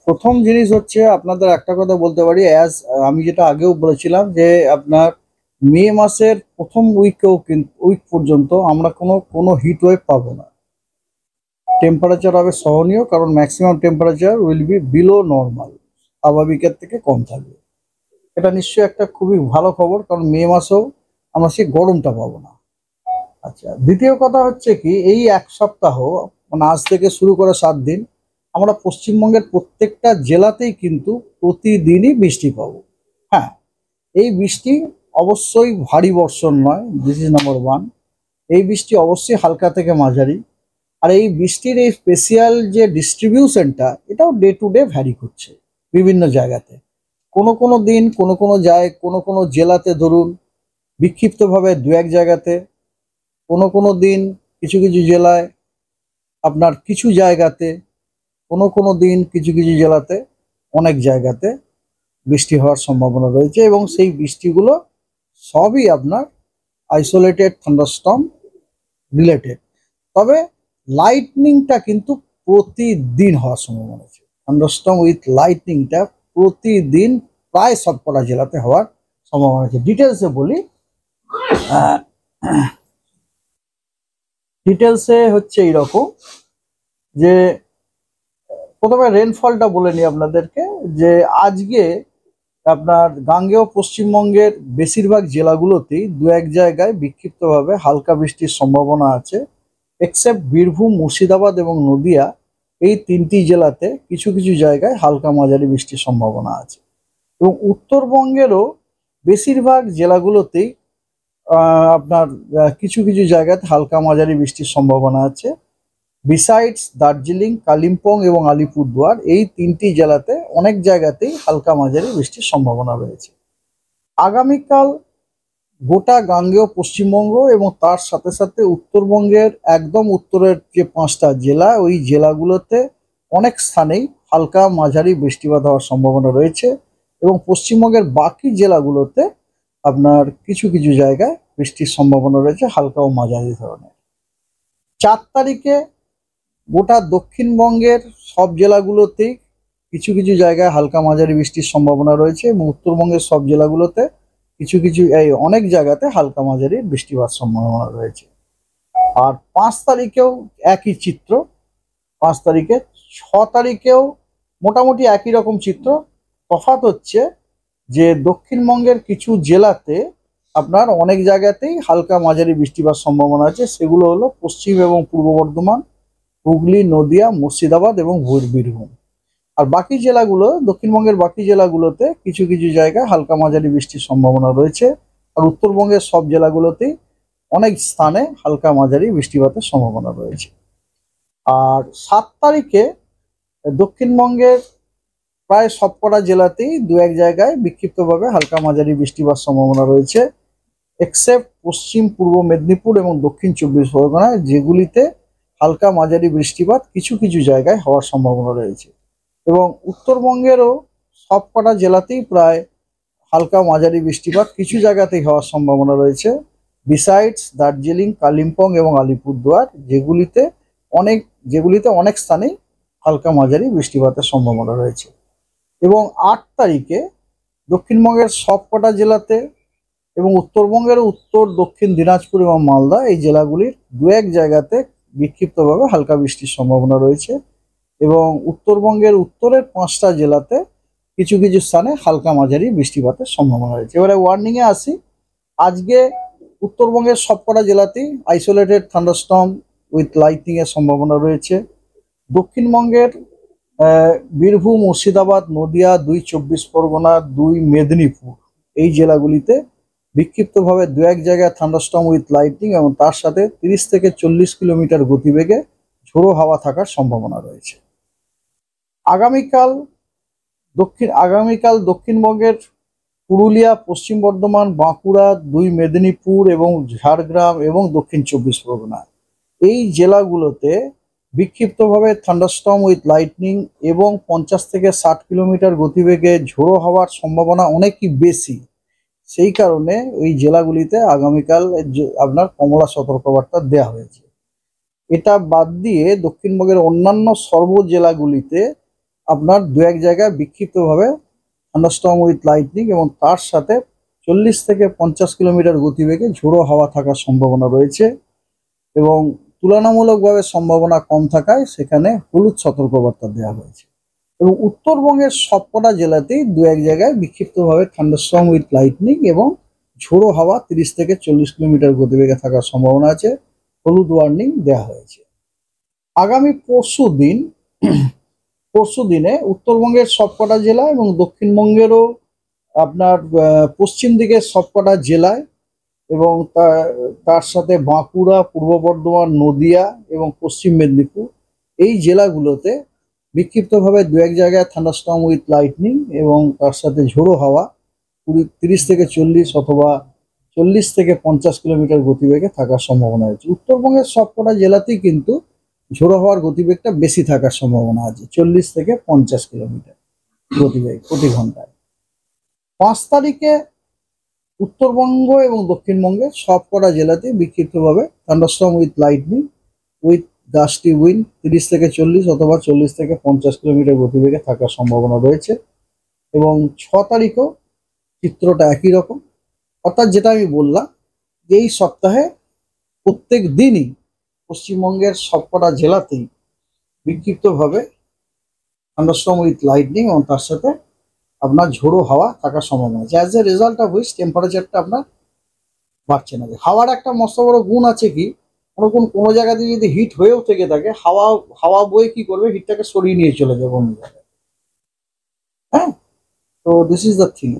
প্রথম জিনিস হচ্ছে আপনাদের একটা কথা বলতে পারি, আমি যেটা আগেও বলেছিলাম যে আপনার মে মাসের প্রথম উইক পর্যন্ত আমরা কোনো হিট ওয়েভ পাবো না। টেম্পারেচার হবে সহনীয়, কারণ maximum temperature will be below normal, স্বাভাবিকের থেকে কম থাকবে। এটা নিশ্চয়ই একটা খুবই ভালো খবর, কারণ মে মাসেও আমরা সেই গরমটা পাবো না। আচ্ছা, দ্বিতীয় কথা হচ্ছে কি, এই এক সপ্তাহ মানে আজ থেকে শুরু করে 7 দিন আমরা পশ্চিমবঙ্গের প্রত্যেকটা জেলাতেই কিন্তু প্রতিদিনই বৃষ্টি পাবো। হ্যাঁ, এই বৃষ্টি অবশ্যই ভারী বর্ষণ নয়, দিস ইজ নাম্বার ওয়ান। এই বৃষ্টি অবশ্যই হালকা থেকে মাঝারি। আর এই বৃষ্টির এই স্পেশাল যে ডিস্ট্রিবিউশনটা, এটাও ডে টু ডে ভ্যারি করছে বিভিন্ন জায়গাতে। কোনো কোনো দিন কোনো জেলাতে ধরুন বিক্ষিপ্তভাবে দু এক জায়গাতে, কোনো কোনো দিন কিছু কিছু জেলায়, আপনার কিছু জায়গাতে, কোনো কোনো দিন কিছু কিছু জেলাতে, অনেক জায়গাতে বৃষ্টি হওয়ার সম্ভাবনা রয়েছে। এবং সেই বৃষ্টিগুলো সবই আপনার আইসোলেটেড থান্ডারস্টর্ম রিলেটেড। তবে লাইটনিংটা কিন্তু প্রতিদিন হওয়ার সম্ভাবনা আছে। থান্ডারস্টর্ম উইথ লাইটনিংটা প্রতিদিন প্রায় সবকটা জেলাতে হওয়ার সম্ভাবনা আছে। ডিটেলসে বলি। ডিটেলসে হচ্ছে এইরকম যে প্রথমে রেনফলটা বলে নিই আপনাদেরকে, যে আজকে আপনার গাঙ্গেয় পশ্চিমবঙ্গের বেশিরভাগ জেলাগুলোতেই দু এক জায়গায় বিক্ষিপ্তভাবে হালকা বৃষ্টির সম্ভাবনা আছে। এক্সেপ্ট বীরভূম, মুর্শিদাবাদ এবং নদিয়া, এই তিনটি জেলাতে কিছু কিছু জায়গায় হালকা মাঝারি বৃষ্টির সম্ভাবনা আছে। এবং উত্তরবঙ্গেরও বেশিরভাগ জেলাগুলোতেই আপনার কিছু কিছু জায়গাতে হালকা মাঝারি বৃষ্টির সম্ভাবনা আছে। বিসাইডস দার্জিলিং, কালিম্পং এবং আলিপুরদুয়ার, এই তিনটি জেলাতে অনেক জায়গাতেই হালকা মাঝারি বৃষ্টির সম্ভাবনা রয়েছে। আগামীকাল গোটা গাঙ্গেয় পশ্চিমবঙ্গ এবং তার সাথে সাথে উত্তরবঙ্গের একদম উত্তরের যে 5টা জেলা, ওই জেলাগুলোতে অনেক স্থানেই হালকা মাঝারি বৃষ্টিপাত হওয়ার সম্ভাবনা রয়েছে। এবং পশ্চিমবঙ্গের বাকি জেলাগুলোতে আপনার কিছু কিছু জায়গায় বৃষ্টির সম্ভাবনা রয়েছে হালকা ও মাঝারি ধরনের। 4 তারিখে গোটা দক্ষিণবঙ্গের সব জেলাগুলোতেই কিছু কিছু জায়গায় হালকা মাঝারি বৃষ্টির সম্ভাবনা রয়েছে, এবং উত্তরবঙ্গের সব জেলাগুলোতে কিছু কিছু অনেক জায়গাতে হালকা মাঝারি বৃষ্টিপাত সম্ভাবনা রয়েছে। আর 5 তারিখেও একই চিত্র। 5 তারিখে, 6 তারিখেও মোটামুটি একই রকম চিত্র। তফাৎ হচ্ছে যে দক্ষিণবঙ্গের কিছু জেলাতে আপনার অনেক জায়গাতেই হালকা মাঝারি বৃষ্টিপাত সম্ভাবনা আছে। সেগুলো হলো পশ্চিম এবং পূর্ব বর্ধমান, হুগলি, নদিয়া, মুর্শিদাবাদ এবং বীরভূম। আর বাকি জেলাগুলো, দক্ষিণবঙ্গের বাকি জেলাগুলোতে কিছু কিছু জায়গায় হালকা মাঝারি বৃষ্টির সম্ভাবনা রয়েছে। আর উত্তরবঙ্গের সব জেলাগুলোতেই অনেক স্থানে হালকা মাঝারি বৃষ্টিপাতের সম্ভাবনা রয়েছে। আর 7 তারিখে দক্ষিণবঙ্গের প্রায় সবকটা জেলাতেই দু এক জায়গায় বিক্ষিপ্তভাবে হালকা মাঝারি বৃষ্টিপাত সম্ভাবনা রয়েছে, এক্সেপ্ট পশ্চিম পূর্ব মেদিনীপুর এবং দক্ষিণ 24 পরগনায়, যেগুলিতে হালকা মাঝারি বৃষ্টিপাত কিছু কিছু জায়গায় হওয়ার সম্ভাবনা রয়েছে। এবং উত্তরবঙ্গেরও সবকটা জেলাতেই প্রায় হালকা মাঝারি বৃষ্টিপাত কিছু জায়গাতেই হওয়ার সম্ভাবনা রয়েছে, বিসাইডস দার্জিলিং, কালিম্পং এবং আলিপুরদুয়ার, যেগুলিতে অনেক স্থানেই হালকা মাঝারি বৃষ্টিপাতের সম্ভাবনা রয়েছে। এবং 8 তারিখে দক্ষিণবঙ্গের সবকটা জেলাতে এবং উত্তরবঙ্গের উত্তর, দক্ষিণ দিনাজপুর এবং মালদা, এই জেলাগুলির দু এক জায়গাতে বিক্ষিপ্তভাবে হালকা বৃষ্টির সম্ভাবনা রয়েছে। এবং উত্তরবঙ্গের উত্তরের 5টা জেলাতে কিছু কিছু স্থানে হালকা মাঝারি বৃষ্টিপাতের সম্ভাবনা রয়েছে। এবারে ওয়ার্নিংয়ে আসি। আজকে উত্তরবঙ্গের সবকটা জেলাতেই আইসোলেটেড থান্ডারস্টর্ম উইথ লাইটনিং এর সম্ভাবনা রয়েছে। দক্ষিণবঙ্গের বীরভূম, মুর্শিদাবাদ, নদিয়া, 2 চব্বিশ পরগনা, 2 মেদিনীপুর, এই জেলাগুলিতে বিক্ষিপ্তভাবে দু এক জায়গায় থান্ডারস্টর্ম উইথ লাইটনিং এবং তার সাথে 30 থেকে 40 কিলোমিটার গতিবেগে ঝোড়ো হাওয়া থাকার সম্ভাবনা রয়েছে। আগামীকাল দক্ষিণবঙ্গের পুরুলিয়া, পশ্চিম বর্ধমান, বাঁকুড়া, 2 মেদিনীপুর এবং ঝাড়গ্রাম এবং দক্ষিণ 24 পরগনা, এই জেলাগুলোতে বিক্ষিপ্তভাবে থান্ডারস্টর্ম উইথ লাইটনিং এবং 50 থেকে 60 কিলোমিটার গতিবেগে ঝোড়ো হওয়ার সম্ভাবনা অনেকই বেশি। সেই কারণে ওই জেলাগুলিতে আগামীকাল আপনার কমলা সতর্কবার্তা দেওয়া হয়েছে। এটা বাদ দিয়ে দক্ষিণবঙ্গের অন্যান্য সর্ব জেলাগুলিতে আপনার দু এক জায়গায় বিক্ষিপ্তভাবে থান্ডারস্টর্ম উইথ লাইটনিং এবং তার সাথে 40 থেকে 50 কিলোমিটার গতিবেগে ঝোড়ো হাওয়া থাকার সম্ভাবনা রয়েছে এবং তুলনামূলকভাবে সম্ভাবনা কম থাকায় সেখানে হলুদ সতর্কবার্তা দেওয়া হয়েছে। এবং উত্তরবঙ্গের সবকটা জেলাতেই দু এক জায়গায় বিক্ষিপ্তভাবে থান্ডারস্টর্ম উইথ লাইটনিং এবং ঝোড়ো হাওয়া 30 থেকে 40 কিলোমিটার গতিবেগে থাকার সম্ভাবনা আছে, হলুদ ওয়ার্নিং দেওয়া হয়েছে। আগামী পরশু দিনে উত্তরবঙ্গের সবকটা জেলা এবং দক্ষিণবঙ্গেরও আপনার পশ্চিম দিকের সবকটা জেলায় এবং তার সাথে বাঁকুড়া, পূর্ব বর্ধমান, নদিয়া এবং পশ্চিম মেদিনীপুর এই জেলাগুলোতে বিক্ষিপ্তভাবে দু এক জায়গায় থান্ডারস্টর্ম উইথ লাইটনিং এবং তার সাথে ঝোড়ো হাওয়া 30 থেকে 40 অথবা 40 থেকে 50 কিলোমিটার গতিবেগে থাকার সম্ভাবনা আছে। উত্তরবঙ্গের সবকটা জেলাতেই কিন্তু ঝোড়ো হাওয়ার গতিবেগটা বেশি থাকার সম্ভাবনা আছে, 40 থেকে 50 কিলোমিটার গতিবেগ প্রতি ঘন্টায়। 5 তারিখে উত্তরবঙ্গ এবং দক্ষিণবঙ্গের সবকটা জেলাতে বিক্ষিপ্তভাবে thunderstorm with lightning with gusty wind 30 থেকে 40 অথবা 40 থেকে 50 কিলোমিটার গতিবেগে থাকার সম্ভাবনা রয়েছে। এবং 6 তারিখেও চিত্রটা একই রকম, অর্থাৎ যেটা আমি বললাম যে এই সপ্তাহে প্রত্যেক দিনই পশ্চিমবঙ্গের সবকটা জেলাতেই বিক্ষিপ্তভাবে থান্ডারস্টর্ম উইথ লাইটনিং এবং তার সাথে আপনার ঝোড়ো হাওয়া থাকার সম্ভাবনা আছে। As a result of which টেম্পারেচারটা আপনার বাড়ছে না। হাওয়ার একটা মস্ত বড় গুণ আছে কি, কোনো জায়গাতে যদি হিট হয়েও থেকে থাকে হাওয়া বয়ে কি করবে, হিটটাকে সরিয়ে নিয়ে চলে যাবে অন্য জায়গায়। হ্যাঁ, তো দিস ইজ দ্য থিং।